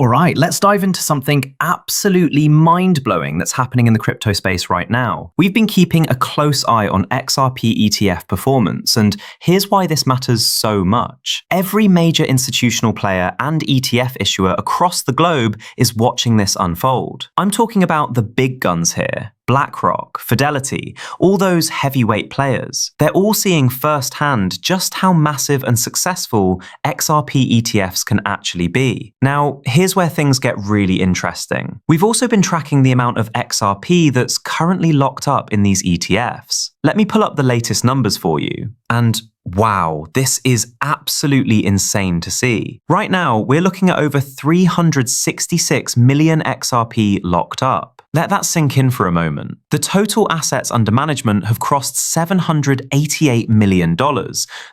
All right, let's dive into something absolutely mind-blowing that's happening in the crypto space right now. We've been keeping a close eye on XRP ETF performance, and here's why this matters so much. Every major institutional player and ETF issuer across the globe is watching this unfold. I'm talking about the big guns here. BlackRock, Fidelity, all those heavyweight players. They're all seeing firsthand just how massive and successful XRP ETFs can actually be. Now, here's where things get really interesting. We've also been tracking the amount of XRP that's currently locked up in these ETFs. Let me pull up the latest numbers for you. And wow, this is absolutely insane to see. Right now, we're looking at over 366 million XRP locked up. Let that sink in for a moment. The total assets under management have crossed $788 million,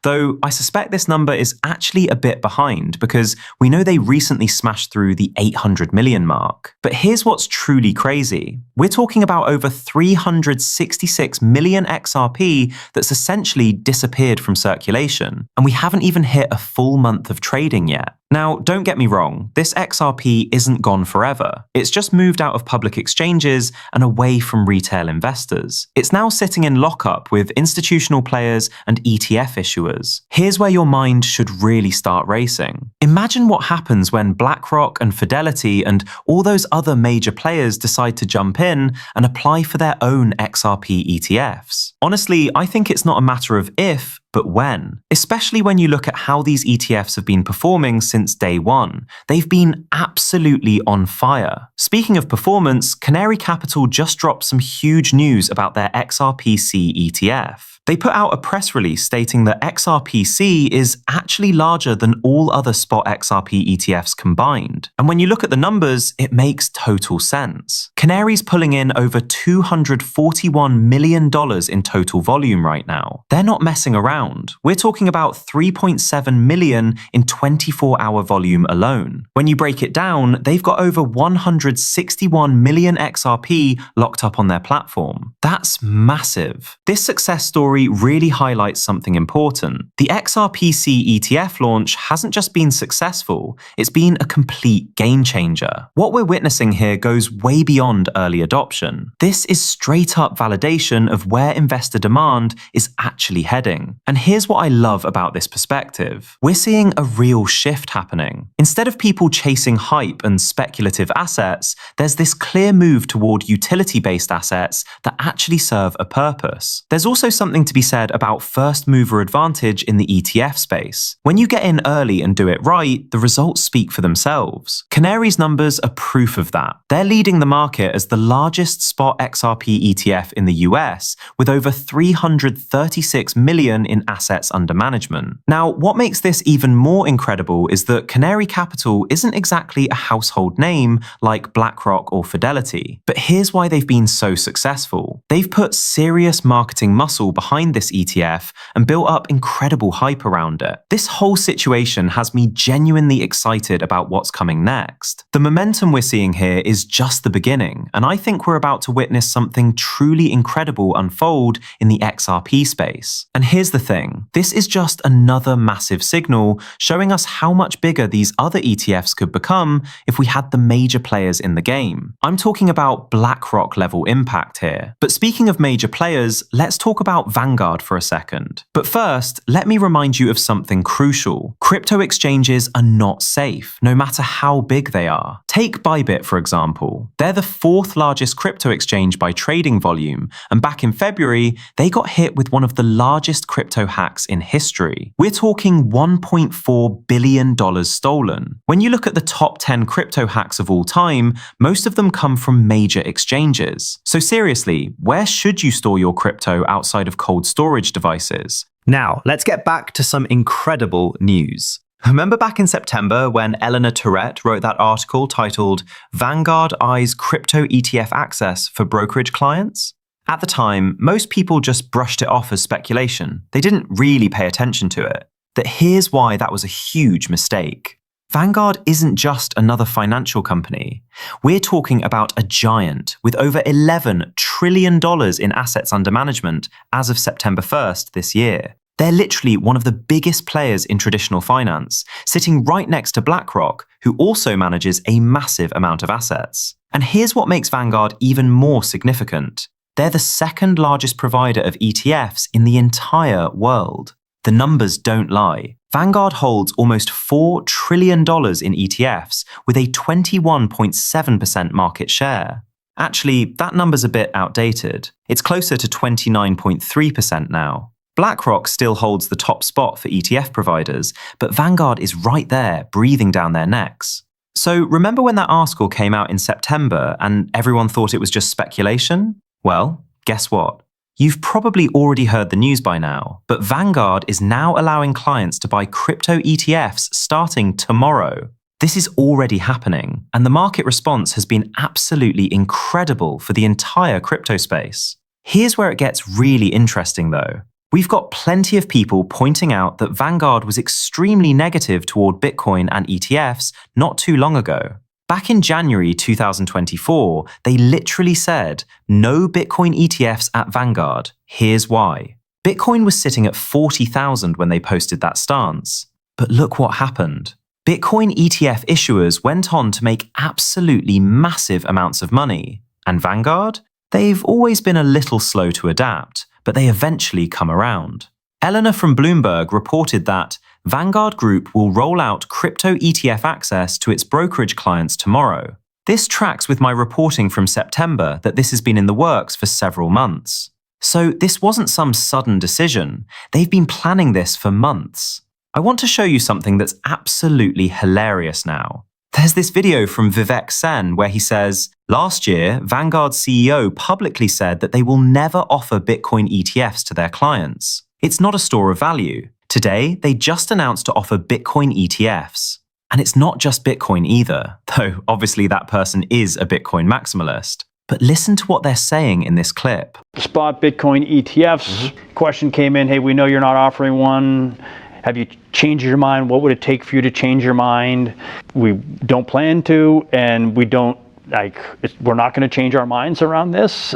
though I suspect this number is actually a bit behind because we know they recently smashed through the 800 million mark. But here's what's truly crazy. We're talking about over 366 million XRP that's essentially disappeared from circulation, and we haven't even hit a full month of trading yet. Now, don't get me wrong, this XRP isn't gone forever. It's just moved out of public exchanges and away from retail investors. It's now sitting in lockup with institutional players and ETF issuers. Here's where your mind should really start racing. Imagine what happens when BlackRock and Fidelity and all those other major players decide to jump in and apply for their own XRP ETFs. Honestly, I think it's not a matter of if, but when. Especially when you look at how these ETFs have been performing since day one. They've been absolutely on fire. Speaking of performance, Canary Capital just dropped some huge news about their XRPC ETF. They put out a press release stating that XRPC is actually larger than all other spot XRP ETFs combined. And when you look at the numbers, it makes total sense. Canary's pulling in over $241 million in total volume right now. They're not messing around. We're talking about 3.7 million in 24-hour volume alone. When you break it down, they've got over 161 million XRP locked up on their platform. That's massive. This success story really highlights something important. The XRPC ETF launch hasn't just been successful, it's been a complete game changer. What we're witnessing here goes way beyond early adoption. This is straight up validation of where investor demand is actually heading. And here's what I love about this perspective. We're seeing a real shift happening. Instead of people chasing hype and speculative assets, there's this clear move toward utility-based assets that actually serve a purpose. There's also something to be said about first mover advantage in the ETF space. When you get in early and do it right, the results speak for themselves. Canary's numbers are proof of that. They're leading the market as the largest spot XRP ETF in the US with over 336 million in assets under management. Now, what makes this even more incredible is that Canary Capital isn't exactly a household name like BlackRock or Fidelity. But here's why they've been so successful. They've put serious marketing muscle behind this ETF and built up incredible hype around it. This whole situation has me genuinely excited about what's coming next. The momentum we're seeing here is just the beginning, and I think we're about to witness something truly incredible unfold in the XRP space. And here's the thing, this is just another massive signal showing us how much bigger these other ETFs could become if we had the major players in the game. I'm talking about BlackRock level impact here. But speaking of major players, let's talk about Vanguard for a second. But first, let me remind you of something crucial. Crypto exchanges are not safe, no matter how big they are. Take Bybit, for example. They're the fourth largest crypto exchange by trading volume, and back in February, they got hit with one of the largest crypto hacks in history. We're talking $1.4 billion stolen. When you look at the top 10 crypto hacks of all time, most of them come from major exchanges. So seriously, where should you store your crypto outside of cold storage devices? Now, let's get back to some incredible news. Remember back in September when Eleanor Tourette wrote that article titled "Vanguard Eyes Crypto ETF Access for Brokerage Clients"? At the time, most people just brushed it off as speculation. They didn't really pay attention to it. But here's why that was a huge mistake. Vanguard isn't just another financial company. We're talking about a giant with over $11 trillion in assets under management as of September 1st this year. They're literally one of the biggest players in traditional finance, sitting right next to BlackRock, who also manages a massive amount of assets. And here's what makes Vanguard even more significant. They're the second largest provider of ETFs in the entire world. The numbers don't lie. Vanguard holds almost $4 trillion in ETFs with a 21.7% market share. Actually, that number's a bit outdated. It's closer to 29.3% now. BlackRock still holds the top spot for ETF providers, but Vanguard is right there, breathing down their necks. So remember when that article came out in September and everyone thought it was just speculation? Well, guess what? You've probably already heard the news by now, but Vanguard is now allowing clients to buy crypto ETFs starting tomorrow. This is already happening, and the market response has been absolutely incredible for the entire crypto space. Here's where it gets really interesting though. We've got plenty of people pointing out that Vanguard was extremely negative toward Bitcoin and ETFs not too long ago. Back in January 2024, they literally said, no Bitcoin ETFs at Vanguard. Here's why. Bitcoin was sitting at 40,000 when they posted that stance. But look what happened. Bitcoin ETF issuers went on to make absolutely massive amounts of money. And Vanguard? They've always been a little slow to adapt, but they eventually come around. Eleanor from Bloomberg reported that Vanguard Group will roll out crypto ETF access to its brokerage clients tomorrow. This tracks with my reporting from September that this has been in the works for several months. So this wasn't some sudden decision. They've been planning this for months. I want to show you something that's absolutely hilarious now. There's this video from Vivek Sen where he says, last year, Vanguard's CEO publicly said that they will never offer Bitcoin ETFs to their clients. It's not a store of value. Today, they just announced to offer Bitcoin ETFs. And it's not just Bitcoin either, though obviously that person is a Bitcoin maximalist. But listen to what they're saying in this clip. Spot Bitcoin ETFs. Question came in, hey, we know you're not offering one. Have you changed your mind? What would it take for you to change your mind? We don't plan to, and we're not going to change our minds around this.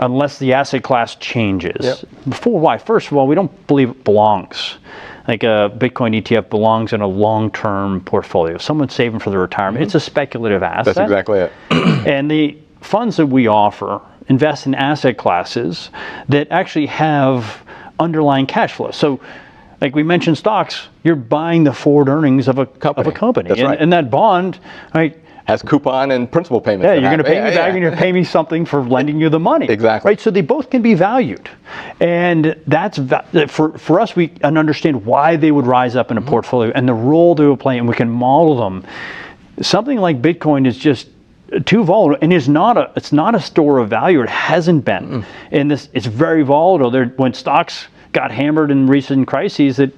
Unless the asset class changes. Yep. Why? First of all, we don't believe it belongs. Like a Bitcoin ETF belongs in a long-term portfolio. Someone's saving for their retirement. It's a speculative asset. That's exactly it. And the funds that we offer invest in asset classes that actually have underlying cash flow. So, like we mentioned stocks, you're buying the forward earnings of a company. That's right. And that bond, right, has coupon and principal payments. Yeah, you're going to pay me back and you're going to pay me something for lending you the money. Exactly. Right, so they both can be valued. And that's, for us, we understand why they would rise up in a portfolio and the role they will play, and we can model them. Something like Bitcoin is just too volatile, and it's not a store of value. It hasn't been. And it's very volatile. When stocks got hammered in recent crises, that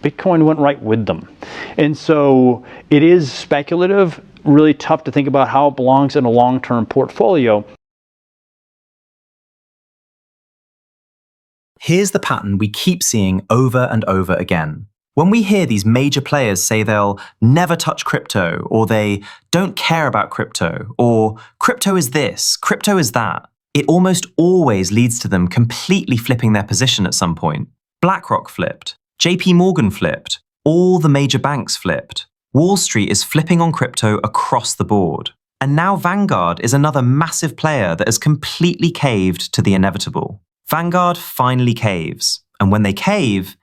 Bitcoin went right with them. And so it is speculative, really tough to think about how it belongs in a long-term portfolio. Here's the pattern we keep seeing over and over again. When we hear these major players say they'll never touch crypto, or they don't care about crypto, or crypto is this, crypto is that, it almost always leads to them completely flipping their position at some point. BlackRock flipped, JP Morgan flipped, all the major banks flipped. Wall Street is flipping on crypto across the board. And now Vanguard is another massive player that has completely caved to the inevitable. Vanguard finally caves. And when they cave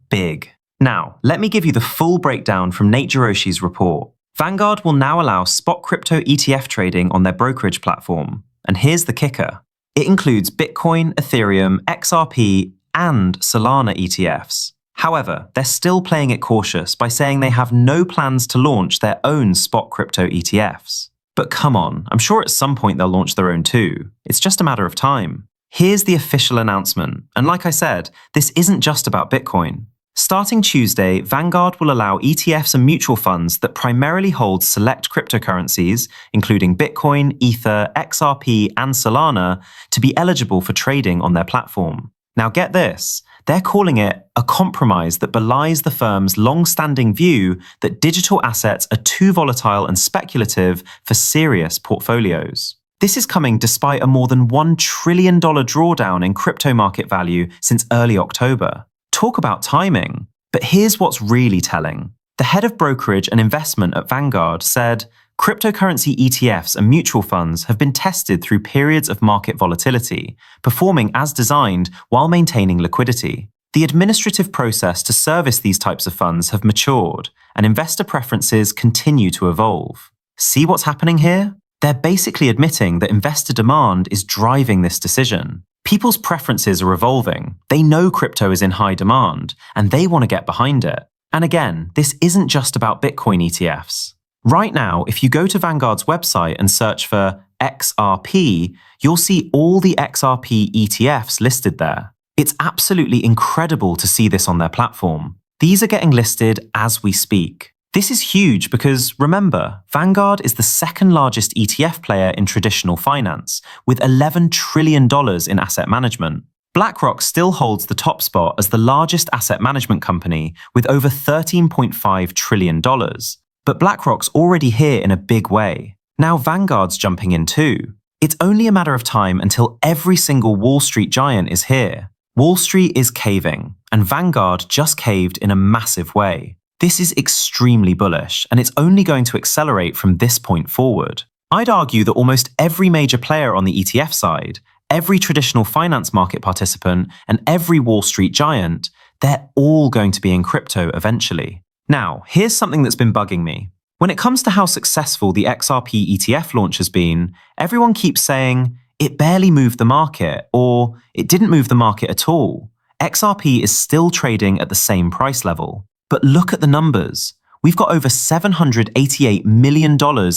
big. Now, let me give you the full breakdown from Nate Jiroshi's report. Vanguard will now allow spot crypto ETF trading on their brokerage platform. And here's the kicker. It includes Bitcoin, Ethereum, XRP, and Solana ETFs. However, they're still playing it cautious by saying they have no plans to launch their own spot crypto ETFs. But come on, I'm sure at some point they'll launch their own too. It's just a matter of time. Here's the official announcement. And like I said, this isn't just about Bitcoin. Starting Tuesday, Vanguard will allow ETFs and mutual funds that primarily hold select cryptocurrencies, including Bitcoin, Ether, XRP, and Solana, to be eligible for trading on their platform. Now get this, they're calling it a compromise that belies the firm's long-standing view that digital assets are too volatile and speculative for serious portfolios. This is coming despite a more than $1 trillion drawdown in crypto market value since early October. Talk about timing. But here's what's really telling. The head of brokerage and investment at Vanguard said, cryptocurrency ETFs and mutual funds have been tested through periods of market volatility, performing as designed while maintaining liquidity. The administrative process to service these types of funds have matured, and investor preferences continue to evolve. See what's happening here? They're basically admitting that investor demand is driving this decision. People's preferences are evolving. They know crypto is in high demand, and they want to get behind it. And again, this isn't just about Bitcoin ETFs. Right now, if you go to Vanguard's website and search for XRP, you'll see all the XRP ETFs listed there. It's absolutely incredible to see this on their platform. These are getting listed as we speak. This is huge because, remember, Vanguard is the second largest ETF player in traditional finance, with $11 trillion in asset management. BlackRock still holds the top spot as the largest asset management company, with over $13.5 trillion. But BlackRock's already here in a big way. Now Vanguard's jumping in too. It's only a matter of time until every single Wall Street giant is here. Wall Street is caving, and Vanguard just caved in a massive way. This is extremely bullish, and it's only going to accelerate from this point forward. I'd argue that almost every major player on the ETF side, every traditional finance market participant, and every Wall Street giant, they're all going to be in crypto eventually. Now, here's something that's been bugging me. When it comes to how successful the XRP ETF launch has been, everyone keeps saying, it barely moved the market, or it didn't move the market at all. XRP is still trading at the same price level. But look at the numbers. We've got over $788 million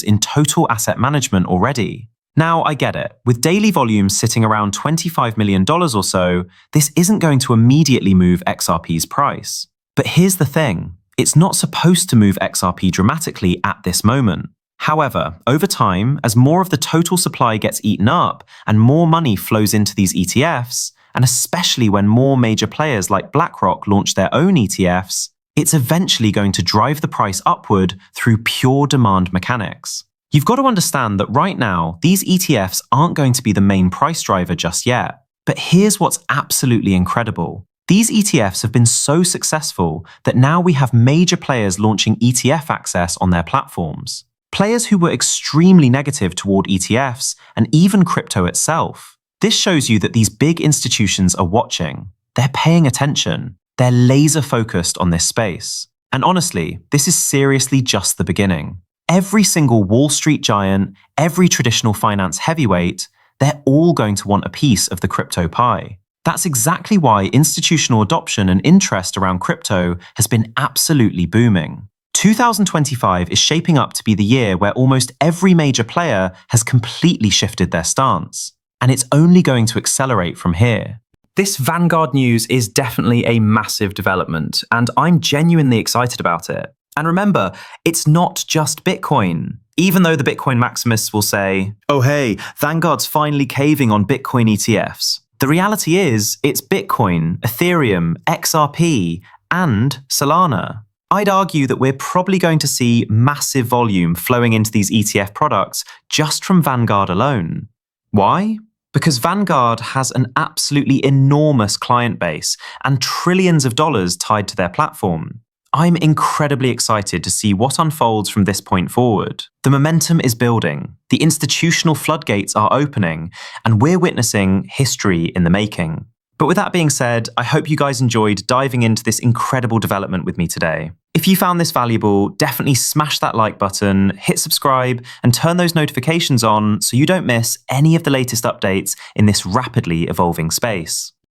in total asset management already. Now, I get it. With daily volumes sitting around $25 million or so, this isn't going to immediately move XRP's price. But here's the thing. It's not supposed to move XRP dramatically at this moment. However, over time, as more of the total supply gets eaten up and more money flows into these ETFs, and especially when more major players like BlackRock launch their own ETFs, it's eventually going to drive the price upward through pure demand mechanics. You've got to understand that right now, these ETFs aren't going to be the main price driver just yet. But here's what's absolutely incredible. These ETFs have been so successful that now we have major players launching ETF access on their platforms. Players who were extremely negative toward ETFs and even crypto itself. This shows you that these big institutions are watching. They're paying attention. They're laser focused on this space. And honestly, this is seriously just the beginning. Every single Wall Street giant, every traditional finance heavyweight, they're all going to want a piece of the crypto pie. That's exactly why institutional adoption and interest around crypto has been absolutely booming. 2025 is shaping up to be the year where almost every major player has completely shifted their stance. And it's only going to accelerate from here. This Vanguard news is definitely a massive development, and I'm genuinely excited about it. And remember, it's not just Bitcoin. Even though the Bitcoin maximists will say, oh hey, Vanguard's finally caving on Bitcoin ETFs. The reality is, it's Bitcoin, Ethereum, XRP, and Solana. I'd argue that we're probably going to see massive volume flowing into these ETF products just from Vanguard alone. Why? Because Vanguard has an absolutely enormous client base and trillions of dollars tied to their platform. I'm incredibly excited to see what unfolds from this point forward. The momentum is building, the institutional floodgates are opening, and we're witnessing history in the making. But with that being said, I hope you guys enjoyed diving into this incredible development with me today. If you found this valuable, definitely smash that like button, hit subscribe, and turn those notifications on so you don't miss any of the latest updates in this rapidly evolving space.